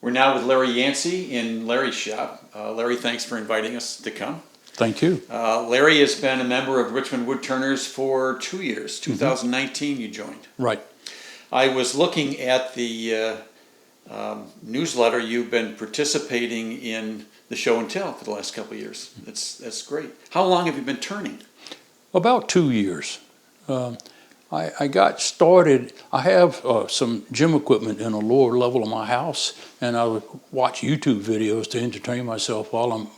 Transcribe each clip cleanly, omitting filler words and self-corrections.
We're now with Larry Yancey in Larry's shop. Larry, thanks for inviting us to come. Thank you. Larry has been a member of Richmond Woodturners for 2 years. 2019 you joined. Right. I was looking at the newsletter. You've been participating in the show and tell for the last couple of years. That's great. How long have you been turning? About 2 years. I got started. I have some gym equipment in a lower level of my house, and I would watch YouTube videos to entertain myself while I'm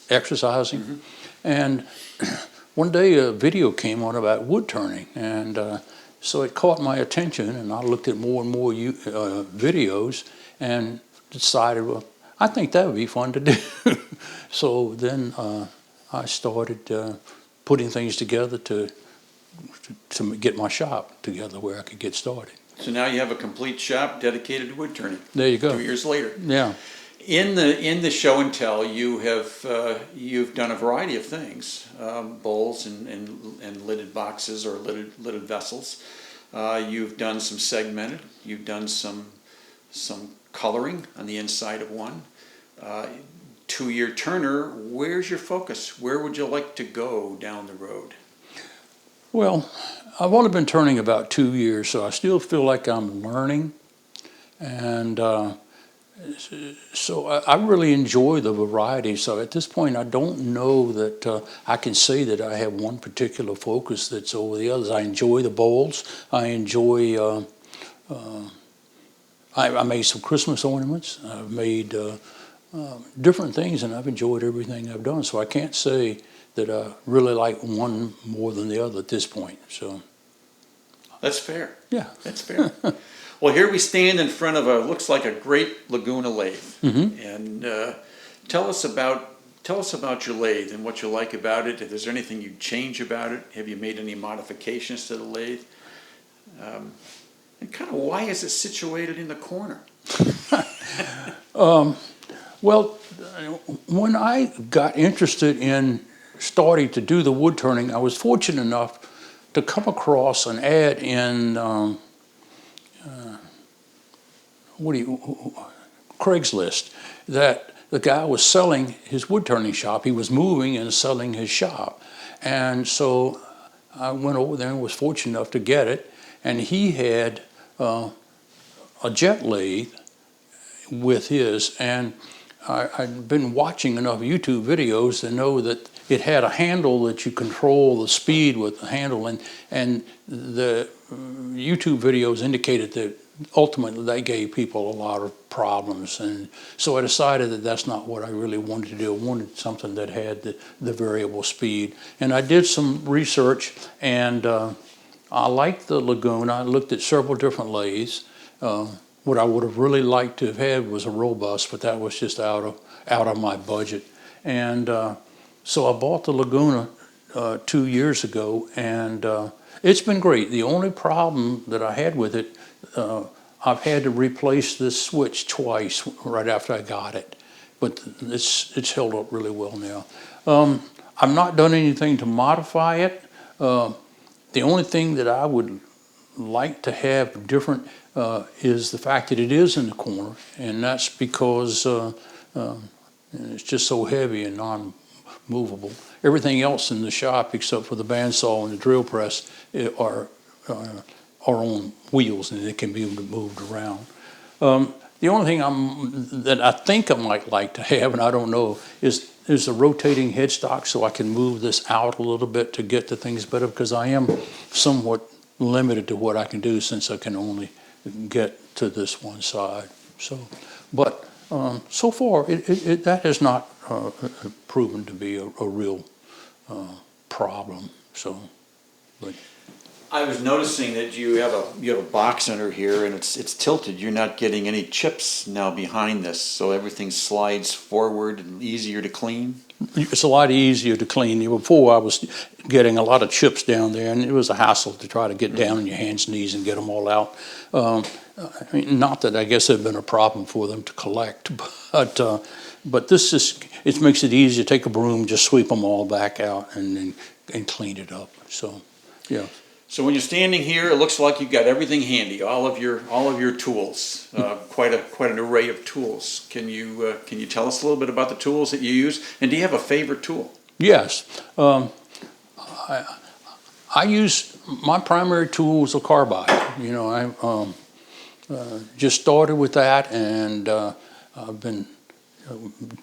exercising. And one day a video came on about wood turning, and so it caught my attention, and I looked at more and more videos and decided, well, I think that would be fun to do. So then I started putting things together to get my shop together where I could get started. So now you have a complete shop dedicated to wood turning. There you go. 2 years later. Yeah. In the show and tell, you've done a variety of things, bowls and lidded boxes or lidded vessels. You've done some segmented. You've done some coloring on the inside of one. 2-year turner. Where's your focus? Where would you like to go down the road? Well, I've only been turning about 2 years, so I still feel like I'm learning, and so I really enjoy the variety. So at this point, I don't know that I can say that I have one particular focus that's over the others. I enjoy the bowls. I enjoy. I made some Christmas ornaments. I've made different things, and I've enjoyed everything I've done. So I can't say that I really like one more than the other at this point. So that's fair. Yeah, that's fair. Well, here we stand in front of looks like a great Laguna lathe, and tell us about your lathe and what you like about it. If there's anything you'd change about it, have you made any modifications to the lathe? And kind of why is it situated in the corner? Well, when I got interested in starting to do the wood turning, I was fortunate enough to come across an ad in Craigslist that the guy was selling his wood turning shop. He was moving and selling his shop, and so I went over there and was fortunate enough to get it. And he had a jet lathe with his, and I'd been watching enough YouTube videos to know that it had a handle that you control the speed with the handle, and the YouTube videos indicated that ultimately they gave people a lot of problems, and so I decided that that's not what I really wanted to do. I wanted something that had the variable speed, and I did some research, and I liked the Laguna. I looked at several different lathes. What I would have really liked to have had was a robust, but that was just out of my budget. And so I bought the Laguna 2 years ago, and it's been great. The only problem that I had with it, I've had to replace this switch twice right after I got it, but it's held up really well now. I've not done anything to modify it. The only thing that I would like to have different is the fact that it is in the corner, and that's because it's just so heavy and non-movable. Everything else in the shop, except for the bandsaw and the drill press, are on wheels, and it can be moved around. The only thing that I think I might like to have, and I don't know, is a rotating headstock so I can move this out a little bit to get the things better, because I am somewhat limited to what I can do since I can only get to this one side. So, but so far that has not proven to be a real problem. So, but I was noticing that you have a box under here, and it's tilted. You're not getting any chips now behind this, so everything slides forward and easier to clean. It's a lot easier to clean. Before I was getting a lot of chips down there, and it was a hassle to try to get down on your hands and knees and get them all out. I mean, not that I guess it had been a problem for them to collect, but this it makes it easier. Take a broom, just sweep them all back out, and clean it up. So, yeah. So when you're standing here, it looks like you've got everything handy, all of your tools, quite an array of tools. Can you tell us a little bit about the tools that you use, and do you have a favorite tool? Yes. I use my primary tool is a carbide. You know, I just started with that, and I've been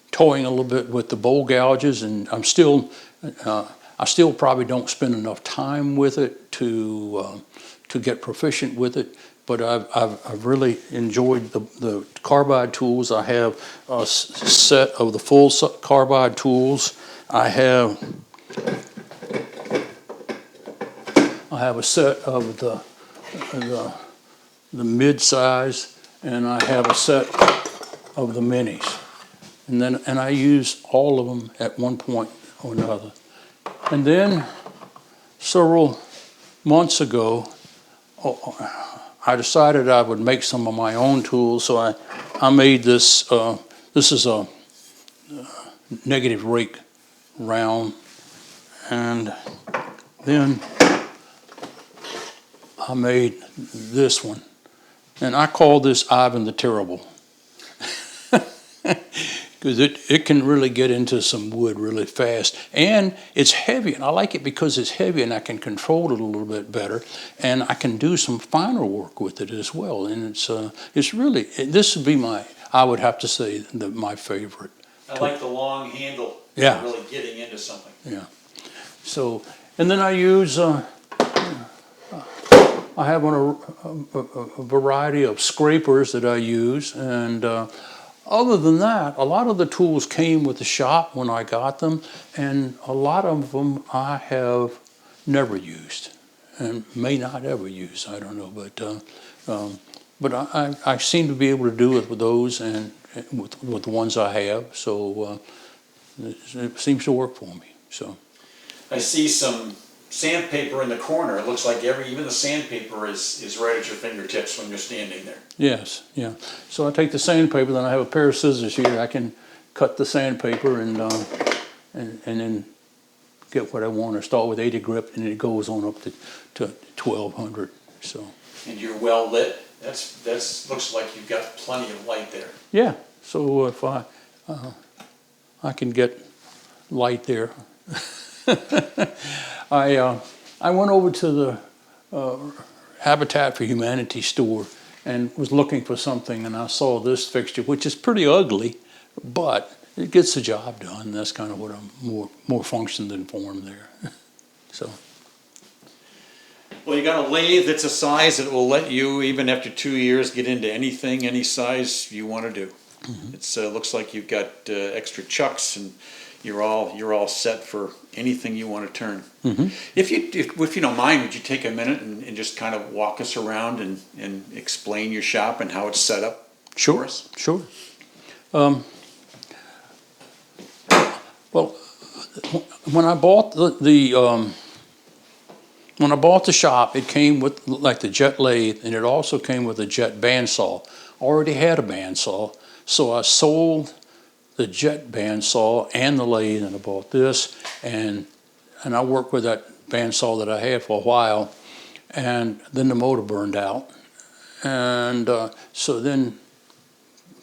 toying a little bit with the bowl gouges, and I still probably don't spend enough time with it to get proficient with it. But I've really enjoyed the carbide tools. I have a set of the full carbide tools. I have a set of the mid-size, and I have a set of the minis. And I use all of them at one point or another. And then several months ago, I decided I would make some of my own tools. So I made this. This is a negative rake round, and then I made this one, and I call this Ivan the Terrible. Because it can really get into some wood really fast, and it's heavy, and I like it because it's heavy and I can control it a little bit better, and I can do some finer work with it as well. And it's really, this would be I would have to say my favorite. I like the long handle. Yeah. Really getting into something. Yeah. So, and then I use I have a variety of scrapers that I use, and other than that, a lot of the tools came with the shop when I got them, and a lot of them I have never used and may not ever use. I don't know, but I seem to be able to do it with those and with the ones I have. So it seems to work for me. So I see some sandpaper in the corner. It looks like even the sandpaper is right at your fingertips when you're standing there. yes, yeah. So I take the sandpaper, then I have a pair of scissors here. I can cut the sandpaper and then get what I want. I start with 80 grip, and it goes on up to 1200. So. And you're well lit. That's looks like you've got plenty of light there. Yeah. So if I can get light there. I went over to the Habitat for Humanity store and was looking for something, and I saw this fixture, which is pretty ugly, but it gets the job done. That's kind of what I'm more function than form there. So. Well, you got a lathe that's a size that will let you, even after 2 years, get into anything, any size you want to do. Mm-hmm. It looks like you've got extra chucks, and you're all set for anything you want to turn. Mm-hmm. If you don't mind, would you take a minute and just kind of walk us around and explain your shop and how it's set up? Sure. For us? Sure. Well, when I bought when I bought the shop, it came with like the jet lathe, and it also came with a jet bandsaw. I already had a bandsaw, so I sold the jet bandsaw and the lathe, and I bought this, and I worked with that bandsaw that I had for a while, and then the motor burned out, and so then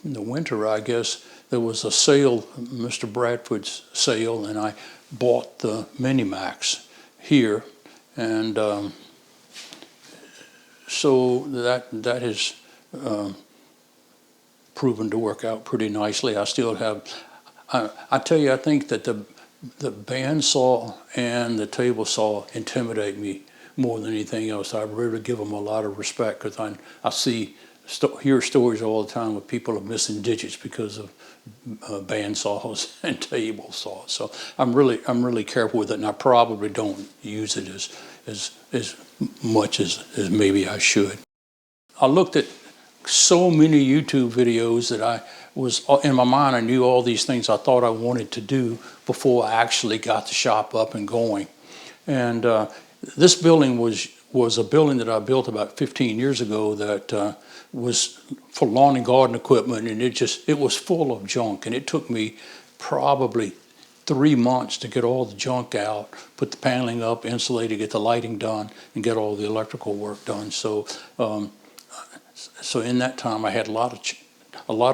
in the winter, I guess, there was a sale, Mr. Bradford's sale, and I bought the Minimax here, and so that has proven to work out pretty nicely. I still have, I tell you, I think that the bandsaw and the table saw intimidate me more than anything else. I really give them a lot of respect, because I hear stories all the time of people missing digits because of bandsaws and table saws. So I'm really careful with it, and I probably don't use it as much as maybe I should. I looked at so many YouTube videos that I was, in my mind, I knew all these things I thought I wanted to do before I actually got the shop up and going. And this building was a building that I built about 15 years ago that was for lawn and garden equipment, and it was full of junk, and it took me probably 3 months to get all the junk out, put the paneling up, insulate it, get the lighting done, and get all the electrical work done. So, so in that time, I had a lot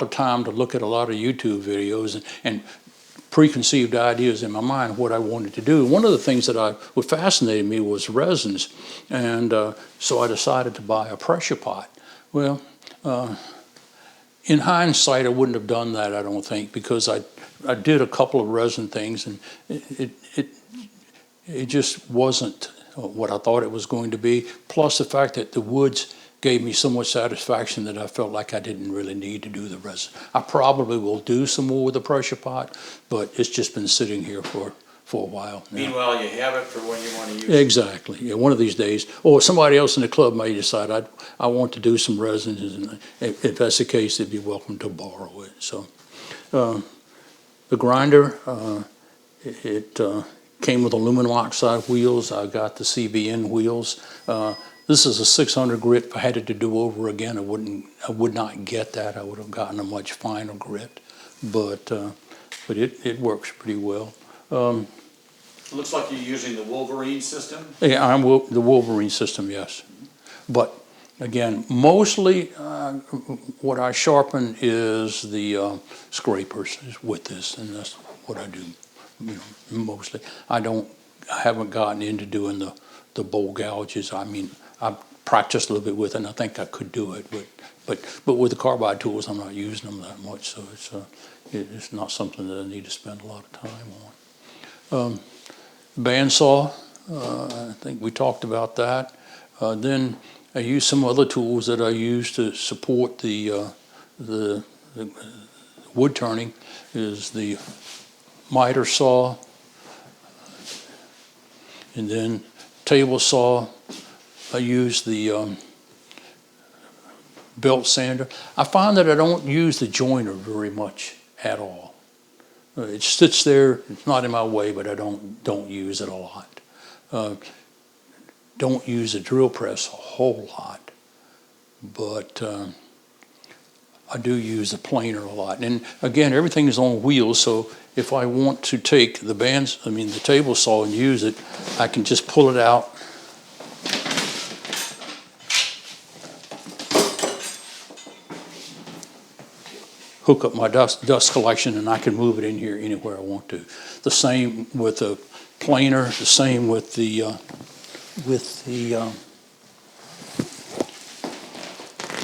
of time to look at a lot of YouTube videos and preconceived ideas in my mind of what I wanted to do. One of the things what fascinated me was resins, and so I decided to buy a pressure pot. Well, in hindsight, I wouldn't have done that, I don't think, because I did a couple of resin things, and it just wasn't what I thought it was going to be. Plus the fact that the woods gave me so much satisfaction that I felt like I didn't really need to do the resin. I probably will do some more with the pressure pot, but it's just been sitting here for a while now. Meanwhile, you have it for when you want to use it. Exactly. Yeah, one of these days, or somebody else in the club may decide I want to do some resins, and if that's the case, they'd be welcome to borrow it. So, the grinder, it came with aluminum oxide wheels. I got the CBN wheels. This is a 600 grit. If I had it to do over again, I would not get that. I would have gotten a much finer grit, but it works pretty well. It looks like you're using the Wolverine system. Yeah, the Wolverine system, yes. But again, mostly what I sharpen is the scrapers with this, and that's what I do, mostly. I haven't gotten into doing the bowl gouges. I mean, I've practiced a little bit with it, and I think I could do it, but with the carbide tools, I'm not using them that much, so it's not something that I need to spend a lot of time on. Bandsaw, I think we talked about that. Then I use some other tools that I use to support the wood turning. Is the miter saw, and then table saw. I use the belt sander. I find that I don't use the joiner very much at all. It sits there, it's not in my way, but I don't use it a lot. Don't use the drill press a whole lot, but I do use the planer a lot. And again, everything is on wheels, so if I want to take the table saw and use it, I can just pull it out. Hook up my dust collection, and I can move it in here anywhere I want to. The same with the planer. The same with the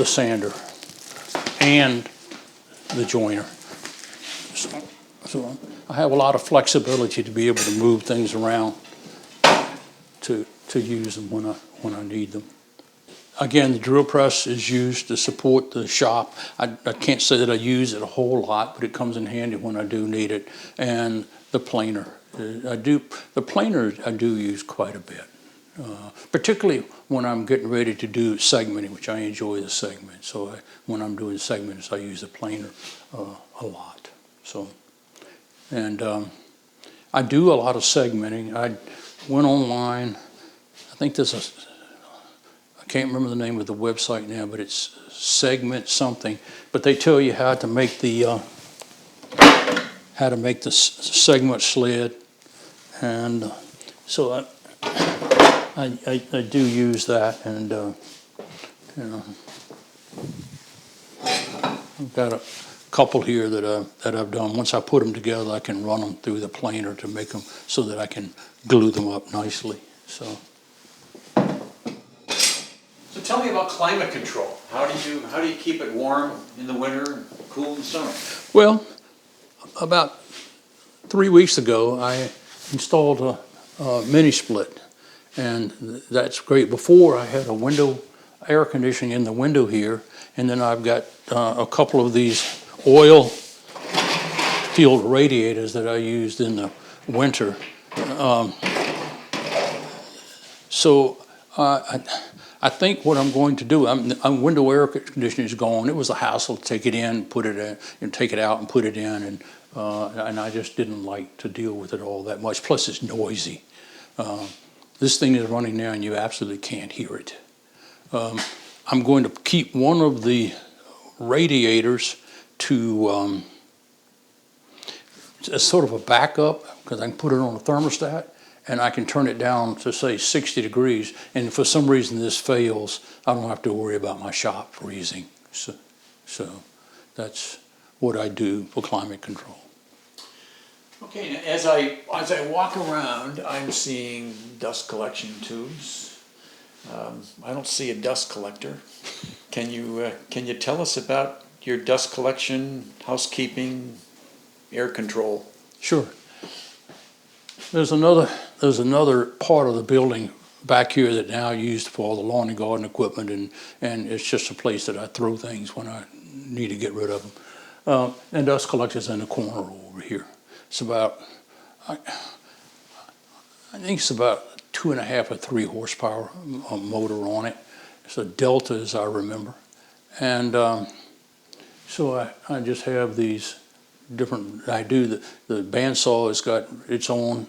sander and the joiner. So I have a lot of flexibility to be able to move things around to use them when I need them. Again, the drill press is used to support the shop. I can't say that I use it a whole lot, but it comes in handy when I do need it. And the planer, the planer I do use quite a bit, particularly when I'm getting ready to do segmenting, which I enjoy the segment. So when I'm doing segments, I use the planer a lot. So, and I do a lot of segmenting. I went online. I think there's I can't remember the name of the website now, but it's segment something. But they tell you how to make the segment sled, and so I do use that, and I've got a couple here that I've done. Once I put them together, I can run them through the planer to make them so that I can glue them up nicely. So tell me about climate control. How do you keep it warm in the winter and cool in the summer? Well, about 3 weeks ago, I installed a mini split, and that's great. Before, I had a window air conditioning in the window here, and then I've got a couple of these oil-filled radiators that I used in the winter. I think what I'm going to do, window air conditioning is gone. It was a hassle to take it in, put it in, and take it out and put it in, and I just didn't like to deal with it all that much. Plus, it's noisy. This thing is running now, and you absolutely can't hear it. I'm going to keep one of the radiators to it's sort of a backup because I can put it on a thermostat and I can turn it down to say 60 degrees. And if for some reason this fails, I don't have to worry about my shop freezing. So that's what I do for climate control. Okay, now as I walk around, I'm seeing dust collection tubes. I don't see a dust collector. Can you tell us about your dust collection, housekeeping, air control? Sure. There's another part of the building back here that now used for all the lawn and garden equipment, and it's just a place that I throw things when I need to get rid of them. And dust collector's in the corner over here. It's about, I think it's about 2.5 or 3 horsepower motor on it. It's a Delta, as I remember. And so I just have these different, the bandsaw has got its own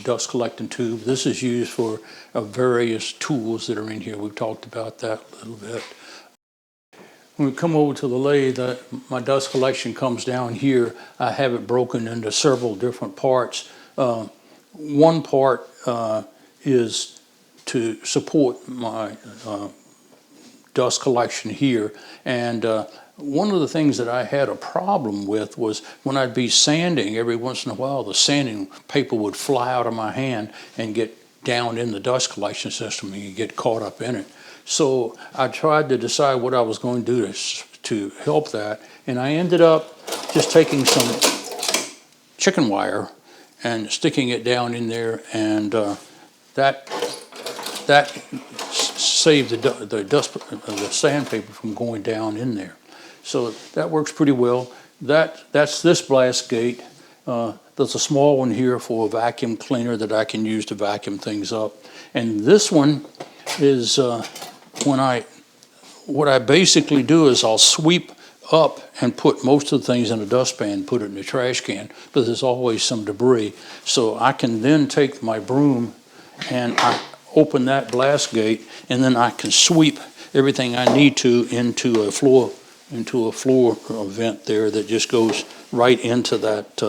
dust collecting tube. This is used for various tools that are in here. We've talked about that a little bit. When we come over to the lathe, my dust collection comes down here. I have it broken into several different parts. One part is to support my dust collection here. And one of the things that I had a problem with was when I'd be sanding, every once in a while the sanding paper would fly out of my hand and get down in the dust collection system and you get caught up in it. So I tried to decide what I was going to do to help that, and I ended up just taking some chicken wire and sticking it down in there, and that saved the sandpaper from going down in there. So that works pretty well. That's this blast gate. There's a small one here for a vacuum cleaner that I can use to vacuum things up, and this one is what I basically do is I'll sweep up and put most of the things in a dustpan, put it in a trash can, but there's always some debris. So I can then take my broom and I open that blast gate, and then I can sweep everything I need to into a floor vent there that just goes right into that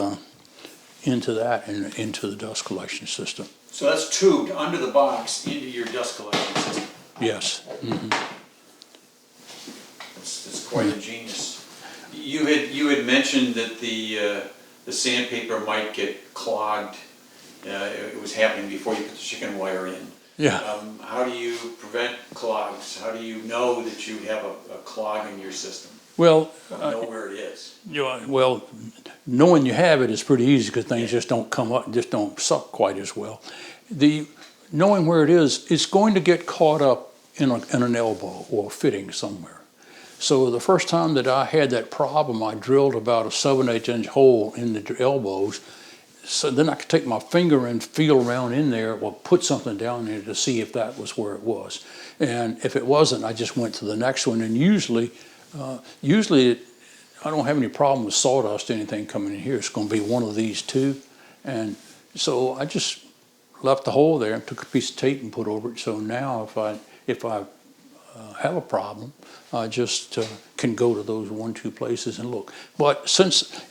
and into the dust collection system. So that's tubed under the box into your dust collection system. Yes. Mm-hmm. It's quite ingenious. You had mentioned that the sandpaper might get clogged. It was happening before you put the chicken wire in. Yeah. How do you prevent clogs? How do you know that you have a clog in your system? Well, know where it is. Well, knowing you have it is pretty easy because things just don't come up, just don't suck quite as well. Knowing where it is, it's going to get caught up in an elbow or a fitting somewhere. So the first time that I had that problem, I drilled about a 7/8 inch hole in the elbows. So then I could take my finger and feel around in there or put something down there to see if that was where it was. And if it wasn't, I just went to the next one. And usually I don't have any problem with sawdust or anything coming in here. It's going to be one of these two. And so I just left the hole there and took a piece of tape and put over it. So now if I have a problem, I just can go to those 1-2 places and look. But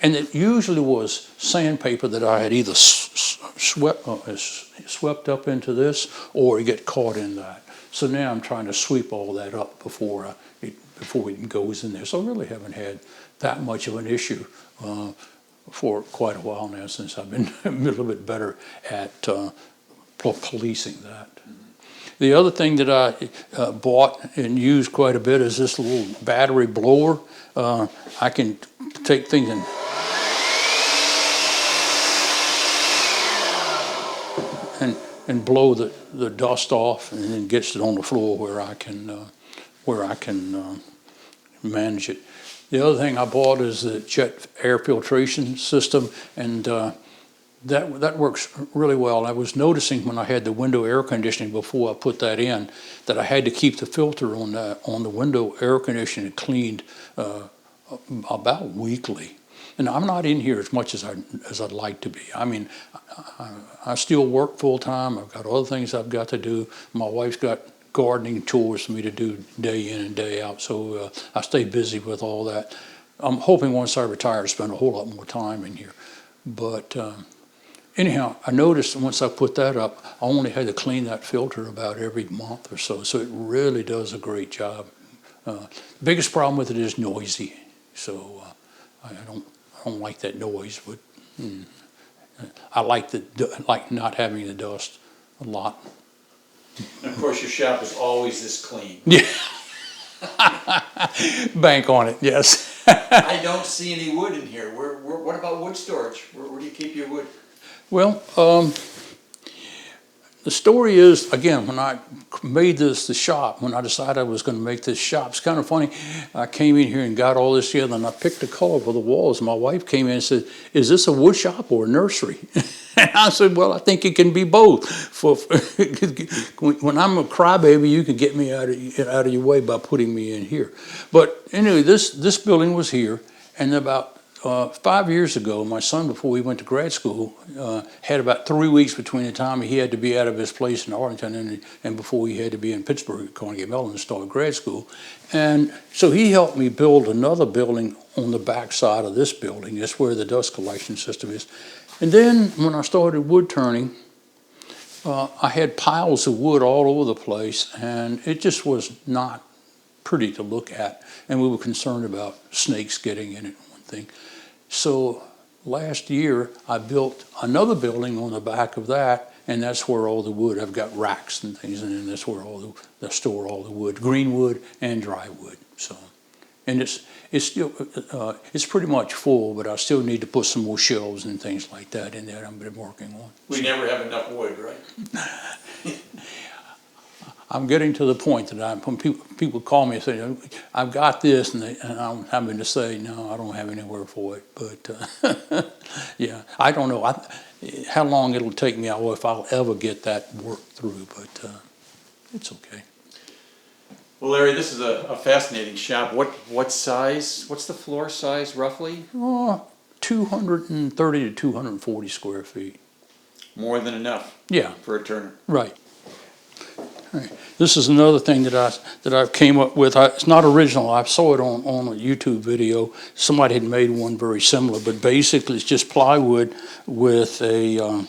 and it usually was sandpaper that I had either swept up into this or it get caught in that. So now I'm trying to sweep all that up before it goes in there. So I really haven't had that much of an issue for quite a while now, since I've been a little bit better at policing that. The other thing that I bought and used quite a bit is this little battery blower. I can take things and blow the dust off, and then gets it on the floor where I can manage it. The other thing I bought is the jet air filtration system, and that works really well. I was noticing when I had the window air conditioning before I put that in that I had to keep the filter on the window air conditioning cleaned about weekly. And I'm not in here as much as I'd like to be. I mean, I still work full time. I've got other things I've got to do. My wife's got gardening chores for me to do day in and day out, so I stay busy with all that. I'm hoping once I retire to spend a whole lot more time in here. But anyhow, I noticed once I put that up, I only had to clean that filter about every month or so. So it really does a great job. Biggest problem with it is noisy. So I don't like that noise, but I like not having the dust a lot. And of course, your shop is always this clean. Yeah. Bank on it, yes. I don't see any wood in here. What about wood storage? Where do you keep your wood? Well, the story is, again, when I made the shop, when I decided I was going to make this shop, it's kind of funny. I came in here and got all this together, and I picked a color for the walls. My wife came in and said, "Is this a wood shop or a nursery?" And I said, "Well, I think it can be both. When I'm a crybaby, you can get me out of your way by putting me in here." But anyway, this building was here, and about 5 years ago, my son, before he went to grad school, had about 3 weeks between the time he had to be out of his place in Arlington and before he had to be in Pittsburgh at Carnegie Mellon to start grad school. And so he helped me build another building on the back side of this building. That's where the dust collection system is. And then when I started wood turning, I had piles of wood all over the place, and it just was not pretty to look at. And we were concerned about snakes getting in it, one thing. So last year, I built another building on the back of that, and that's where all the wood, I've got racks and things, and that's where I store all the wood, green wood and dry wood. So, and it's still, it's pretty much full, but I still need to put some more shelves and things like that in there I've been working on. We never have enough wood, right? I'm getting to the point that when people call me and say, "I've got this," and I'm having to say, "No, I don't have anywhere for it." But yeah, I don't know how long it'll take me, or if I'll ever get that worked through. But it's okay. Well, Larry, this is a fascinating shop. What size? What's the floor size roughly? 230 to 240 square feet. More than enough. Yeah. For a turner. Right. Right. This is another thing that I came up with. It's not original. I saw it on a YouTube video. Somebody had made one very similar, but basically it's just plywood with a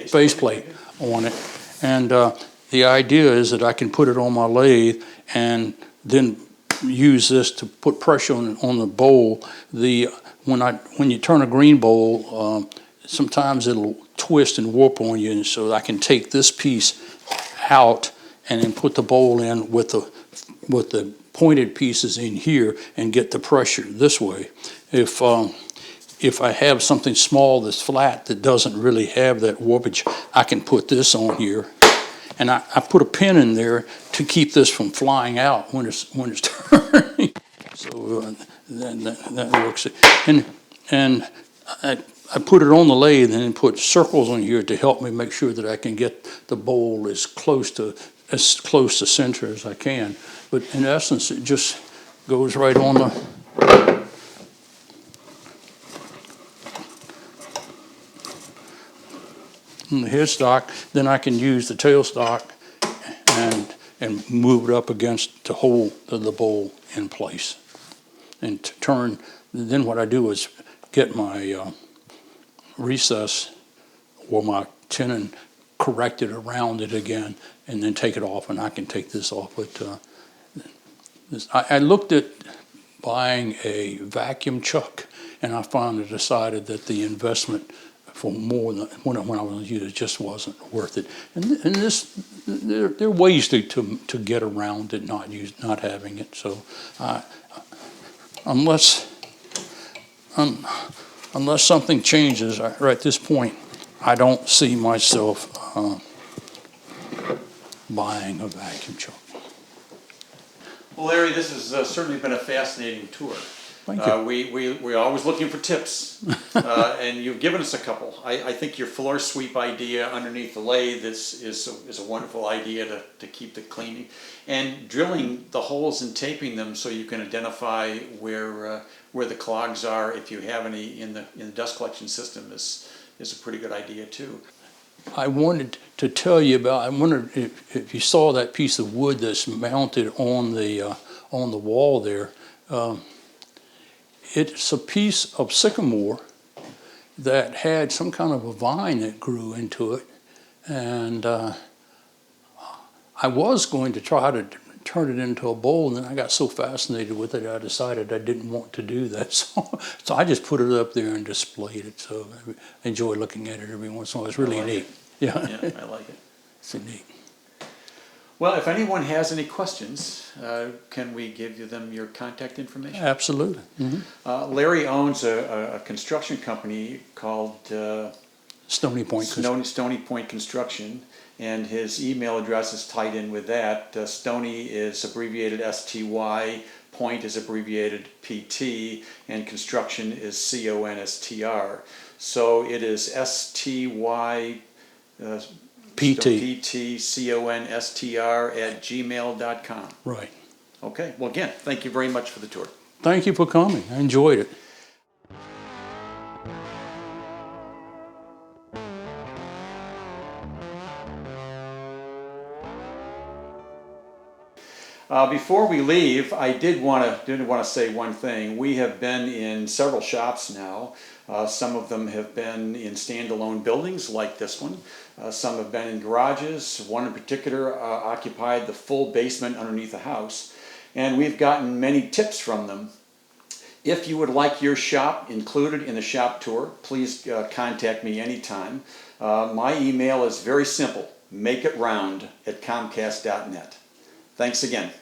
faceplate on it. And the idea is that I can put it on my lathe and then use this to put pressure on the bowl. When you turn a green bowl, sometimes it'll twist and warp on you, and so I can take this piece out and then put the bowl in with the pointed pieces in here and get the pressure this way. If I have something small that's flat that doesn't really have that warpage, I can put this on here, and I put a pin in there to keep this from flying out when it's turning. So that works. And I put it on the lathe and then put circles on here to help me make sure that I can get the bowl as close to center as I can. But in essence, it just goes right on the headstock. Then I can use the tailstock and move it up against to hold the bowl in place and to turn. Then what I do is get my recess or my tenon corrected around it again, and then take it off, and I can take this off. But I looked at buying a vacuum chuck, and I finally decided that the investment for more than when I was going to use it just wasn't worth it. And there are ways to get around it, not having it. So unless something changes, right at this point, I don't see myself buying a vacuum truck. Well, Larry, this has certainly been a fascinating tour. Thank you. We're always looking for tips, and you've given us a couple. I think your floor sweep idea underneath the lathe is a wonderful idea to keep the cleaning, and drilling the holes and taping them so you can identify where the clogs are if you have any in the dust collection system is a pretty good idea too. I wanted to tell you about. I wondered if you saw that piece of wood that's mounted on the wall there. It's a piece of sycamore that had some kind of a vine that grew into it, and I was going to try to turn it into a bowl, and then I got so fascinated with it, I decided I didn't want to do that. So I just put it up there and displayed it. So I enjoy looking at it every once in a while. It's really neat. Yeah, I like it. It's neat. Well, if anyone has any questions, can we give them your contact information? Absolutely. Mm-hmm. Larry owns a construction company called Stony Point. Stony Point Construction, and his email address is tied in with that. Stony is abbreviated STY, Point is abbreviated PT, and construction is CONSTR. So it is STY PTCONSTR@gmail.com. Right. Okay. Well, again, thank you very much for the tour. Thank you for coming. I enjoyed it. Before we leave, I did want to say one thing. We have been in several shops now. Some of them have been in standalone buildings like this one. Some have been in garages. One in particular occupied the full basement underneath the house. And we've gotten many tips from them. If you would like your shop included in the shop tour, please contact me anytime. My email is very simple, makeitround@comcast.net. Thanks again.